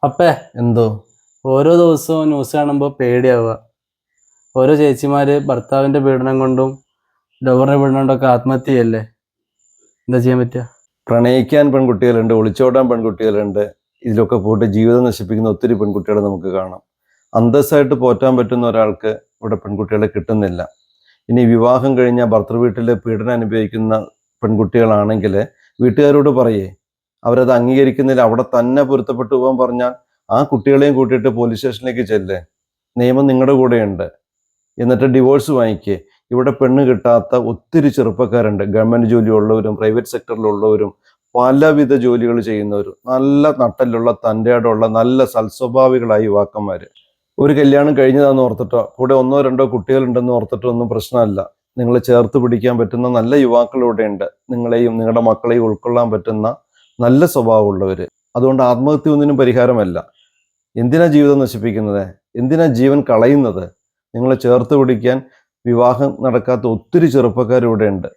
അപ്പേ എന്തോ ഓരോ ദിവസവും ന്യൂസ് കാണുമ്പോൾ പേടിയാവുക. ഓരോ ചേച്ചിമാര് ഭർത്താവിന്റെ പീഡനം കൊണ്ടും ലവറിന്റെ പീഡനം കൊണ്ടൊക്കെ ആത്മഹത്യ ചെയ്യല്ലേ. എന്താ ചെയ്യാൻ പറ്റുക? പ്രണയിക്കാൻ പെൺകുട്ടികളുണ്ട്, ഒളിച്ചോടാൻ പെൺകുട്ടികളുണ്ട്. ഇതിലൊക്കെ പോയിട്ട് ജീവിതം നശിപ്പിക്കുന്ന ഒത്തിരി പെൺകുട്ടികളെ നമുക്ക് കാണാം. അന്തസ്സായിട്ട് പോറ്റാൻ പറ്റുന്ന ഒരാൾക്ക് ഇവിടെ പെൺകുട്ടികളെ കിട്ടുന്നില്ല. ഇനി വിവാഹം കഴിഞ്ഞ ഭർത്തൃ വീട്ടിൽ പീഡനം അനുഭവിക്കുന്ന പെൺകുട്ടികളാണെങ്കിൽ വീട്ടുകാരോട് പറയേ, അവരത് അംഗീകരിക്കുന്നില്ല, അവിടെ തന്നെ പൊരുത്തപ്പെട്ടു പോകാൻ പറഞ്ഞാൽ ആ കുട്ടികളെയും കൂട്ടിയിട്ട് പോലീസ് സ്റ്റേഷനിലേക്ക് ചെല്ലേ. നിയമം നിങ്ങളുടെ കൂടെയുണ്ട്. എന്നിട്ട് ഡിവോഴ്സ് വാങ്ങിക്കേ. ഇവിടെ പെണ്ണ് കിട്ടാത്ത ഒത്തിരി ചെറുപ്പക്കാരുണ്ട്. ഗവൺമെൻറ് ജോലി ഉള്ളവരും പ്രൈവറ്റ് സെക്ടറിലുള്ളവരും പലവിധ ജോലികൾ ചെയ്യുന്നവരും നല്ല നട്ടലുള്ള തൻ്റെ ഇടമുള്ള നല്ല സൽസ്വഭാവികളായ യുവാക്കന്മാർ. ഒരു കല്യാണം കഴിഞ്ഞതാന്ന് ഓർത്തിട്ടോ കൂടെ ഒന്നോ രണ്ടോ കുട്ടികളുണ്ടെന്ന് ഓർത്തിട്ടോ ഒന്നും പ്രശ്നമല്ല. നിങ്ങളെ ചേർത്ത് പിടിക്കാൻ പറ്റുന്ന നല്ല യുവാക്കളിവിടെ ഉണ്ട്. നിങ്ങളെയും നിങ്ങളുടെ മക്കളെയും ഉൾക്കൊള്ളാൻ പറ്റുന്ന നല്ല സ്വഭാവമുള്ളവർ. അതുകൊണ്ട് ആത്മഹത്യ ഒന്നിനും പരിഹാരമല്ല. എന്തിനാ ജീവിതം നശിപ്പിക്കുന്നത്? എന്തിനാ ജീവൻ കളയുന്നത്? നിങ്ങളെ ചേർത്ത് പിടിക്കാൻ വിവാഹം നടക്കാത്ത ഒത്തിരി ചെറുപ്പക്കാർ ഇവിടെ ഉണ്ട്.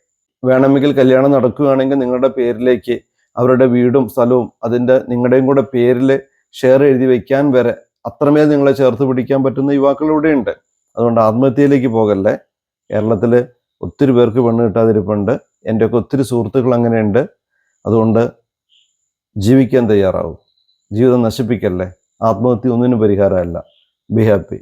വേണമെങ്കിൽ കല്യാണം നടക്കുകയാണെങ്കിൽ നിങ്ങളുടെ പേരിലേക്ക് അവരുടെ വീടും സ്ഥലവും അതിൻ്റെ നിങ്ങളുടെയും കൂടെ പേരിൽ ഷെയർ എഴുതി വയ്ക്കാൻ വരെ അത്രമേൽ നിങ്ങളെ ചേർത്ത് പിടിക്കാൻ പറ്റുന്ന യുവാക്കൾ ഇവിടെ ഉണ്ട്. അതുകൊണ്ട് ആത്മഹത്യയിലേക്ക് പോകല്ലേ. കേരളത്തിൽ ഒത്തിരി പേർക്ക് പെണ്ണ് കിട്ടാതിരിപ്പുണ്ട്. എൻ്റെയൊക്കെ ഒത്തിരി സുഹൃത്തുക്കൾ അങ്ങനെയുണ്ട്. അതുകൊണ്ട് ജീവിക്കാൻ തയ്യാറാവും. ജീവിതം നശിപ്പിക്കല്ലേ. ആത്മഹത്യ ഒന്നിനും പരിഹാരമല്ല. Be happy.